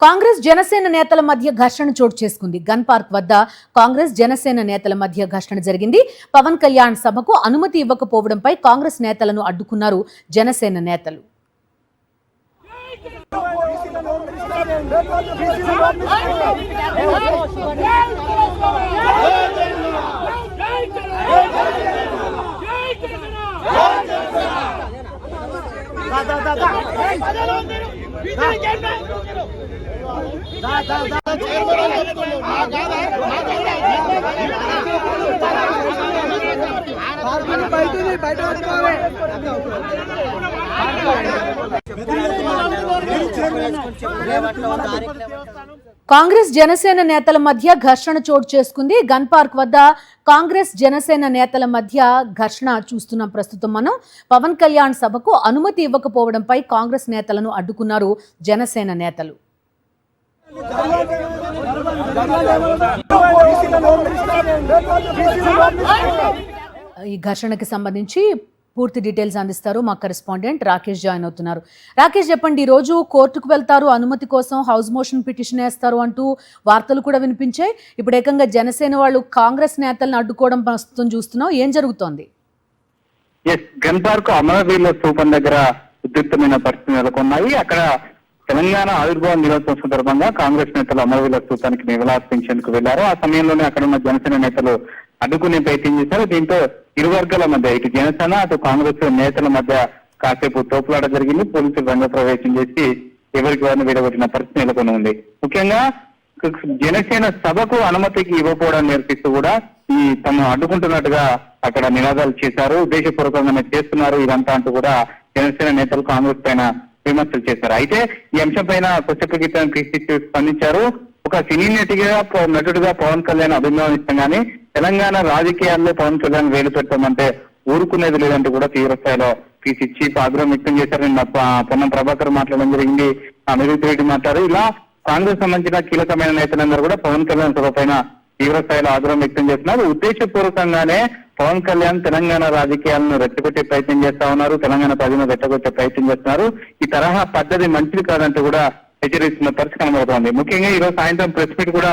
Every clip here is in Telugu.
కాంగ్రెస్ జనసేన నేతల మధ్య ఘర్షణ చోటు చేసుకుంది. గన్ పార్క్ వద్ద కాంగ్రెస్ జనసేన నేతల మధ్య ఘర్షణ జరిగింది. పవన్ కళ్యాణ్ సభకు అనుమతి ఇవ్వకపోవడంపై కాంగ్రెస్ నేతలను అడ్డుకున్నారు జనసేన నేతలు. కాంగ్రెస్ జనసేన నేతల మధ్య ఘర్షణ చోటు చేసుకుంది. గన్ పార్క్ వద్ద కాంగ్రెస్ జనసేన నేతల మధ్య ఘర్షణ చూస్తున్నాం ప్రస్తుతం మనం. పవన్ కళ్యాణ్ సభకు అనుమతి ఇవ్వకపోవడంపై కాంగ్రెస్ నేతలను అడ్డుకున్నారు జనసేన నేతలు. ఈ ఘర్షణకి సంబంధించి పూర్తి డీటెయిల్స్ అందిస్తారు మా కరెస్పాండెంట్ రాకేష్ జాయిన్ అవుతున్నారు. రాకేష్, చెప్పండి, ఈ రోజు కోర్టుకు వెళ్తారు, అనుమతి కోసం హౌస్ మోషన్ పిటిషన్ వేస్తారు అంటూ వార్తలు కూడా వినిపించాయి. ఇప్పుడు ఏకంగా జనసేన వాళ్ళు కాంగ్రెస్ నేతలను అడ్డుకోవడం ప్రస్తుతం చూస్తున్నాం. ఏం జరుగుతోంది? గన్ పార్క్ అమరవీరుల స్థూపం దగ్గర ఉద్రిక్తమైన పరిస్థితులు నెలకొన్నాయి. అక్కడ తెలంగాణ ఆవిర్భావ దినోత్సవం సందర్భంగా కాంగ్రెస్ నేతలు అమరవీరుల స్థూపానికి నివాళులర్పించేందుకు వెళ్లారు. ఆ సమయంలోనే అక్కడ ఉన్న జనసేన నేతలు అడ్డుకునే ప్రయత్నం చేశారు. దీంతో ఇరు వర్గాల మధ్య ఇటు జనసేన అటు కాంగ్రెస్ నేతల మధ్య కాసేపు తోపులాట జరిగింది. పోలీసులు రంగ ప్రవేశం చేసి ఎవరికి వారిని విడగొట్టిన పరిస్థితి నెలకొని ఉంది. ముఖ్యంగా జనసేన సభకు అనుమతికి ఇవ్వకపోవడం నేర్పిస్తూ కూడా తమ అడ్డుకుంటున్నట్టుగా అక్కడ నినాదాలు చేశారు. ఉద్దేశపూర్వకంగానే చేస్తున్నారు ఇదంతా అంటూ కూడా జనసేన నేతలు కాంగ్రెస్ పైన విమర్శలు చేశారు. అయితే ఈ అంశం పైన కొద్దిసేపు క్రితం కృషి స్పందించారు. ఒక సినీ నటుడిగా పవన్ కళ్యాణ్ అభిమానిస్తాం కానీ తెలంగాణ రాజకీయాల్లో పవన్ కళ్యాణ్ వేలు పెట్టామంటే ఊరుకునేది లేదంటూ కూడా తీవ్ర స్థాయిలో చీఫ్ ఆగ్రహం వ్యక్తం చేశారు. నిన్న పొన్నం ప్రభాకర్ మాట్లాడడం జరిగింది, అమిత్ రెడ్డి మాట్లాడారు. ఇలా కాంగ్రెస్ సంబంధించిన కీలకమైన నేతలందరూ కూడా పవన్ కళ్యాణ్ సభ పైన తీవ్ర స్థాయిలో ఆగ్రహం వ్యక్తం చేస్తున్నారు. ఉద్దేశపూర్వకంగానే పవన్ కళ్యాణ్ తెలంగాణ రాజకీయాలను రెచ్చగొట్టే ప్రయత్నం చేస్తా ఉన్నారు, తెలంగాణ ప్రజలను రెచ్చగొట్టే ప్రయత్నం చేస్తున్నారు. ఈ తరహా పద్ధతి మంచిది కాదంటూ కూడా హెచ్చరిస్తున్న పరిస్థితి కనబడుతోంది. ముఖ్యంగా ఈ రోజు సాయంత్రం ప్రెస్ మీట్ కూడా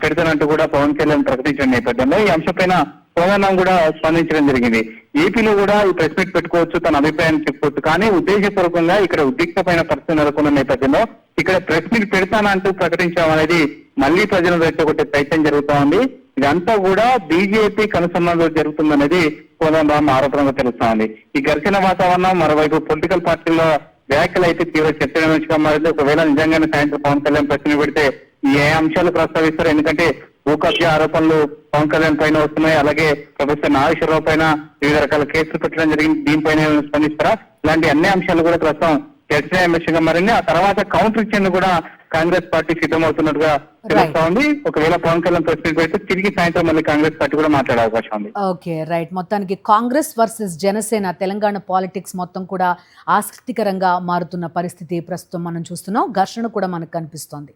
పెడతానంటూ కూడా పవన్ కళ్యాణ్ ప్రకటించిన నేపథ్యంలో ఈ అంశంపైన సోమవారం కూడా స్పందించడం జరిగింది. ఏపీలో కూడా ఈ ప్రెస్ మీట్ పెట్టుకోవచ్చు, తన అభిప్రాయాన్ని చెప్పుకోవచ్చు, కానీ ఉద్దేశపూర్వకంగా ఇక్కడ ఉద్రిక్తమైన పరిస్థితి నెలకొన్న నేపథ్యంలో ఇక్కడ ప్రెస్ మీట్ పెడతానంటూ ప్రకటించడం అనేది మళ్లీ ప్రజలను రెచ్చగొట్టే ప్రయత్నం జరుగుతూ ఉంది. ఇదంతా కూడా బీజేపీ కనుసన్నలో జరుగుతుందనేది కోదండరాం ఆరోపణగా తెలుస్తా ఉంది. ఈ ఘర్షణ వాతావరణం మరోవైపు పొలిటికల్ పార్టీల్లో వ్యాఖ్యలు అయితే తీవ్ర చర్చనీయాంశంగా మారింది. ఒకవేళ నిజంగానే సాయంత్రం పవన్ కళ్యాణ్ ప్రశ్న పెడితే ఏ అంశాలు ప్రస్తావిస్తారు? ఎందుకంటే భూ కబ్జా ఆరోపణలు పవన్ కళ్యాణ్ పైన వస్తున్నాయి, అలాగే ప్రొఫెసర్ నాగేశ్వరరావు పైన వివిధ రకాల కేసులు పెట్టడం జరిగింది, దీనిపైన స్పందిస్తారా? ఇలాంటి అన్ని అంశాలు కూడా ప్రస్తుతం చర్చనీయాంశంగా మారింది. ఆ తర్వాత కౌంటర్ ఇచ్చేందుకు కూడా కాంగ్రెస్ పార్టీ సిద్ధమవుతున్నట్టుగా తెలుస్తా ఉంది. ఒకవేళ పవన్ కళ్యాణ్ ప్రెస్ మీట్ పెడితే తిరిగి సాయంత్రం మళ్ళీ కాంగ్రెస్ పార్టీ కూడా మాట్లాడే అవకాశం ఉంది. Okay, right. మొత్తానికి కాంగ్రెస్ వర్సెస్ జనసేన తెలంగాణ పాలిటిక్స్ మొత్తం కూడా ఆసక్తికరంగా మారుతున్న పరిస్థితి ప్రస్తుతం మనం చూస్తున్నాం. ఘర్షణ కూడా మనకు కనిపిస్తోంది.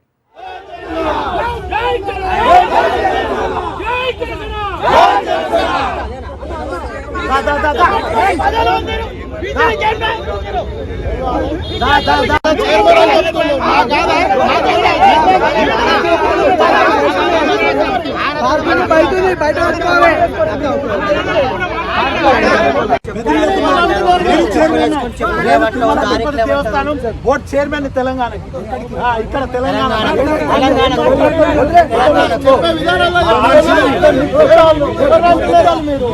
బోర్డు చైర్మన్ తెలంగాణ, ఇక్కడ తెలంగాణ మీరు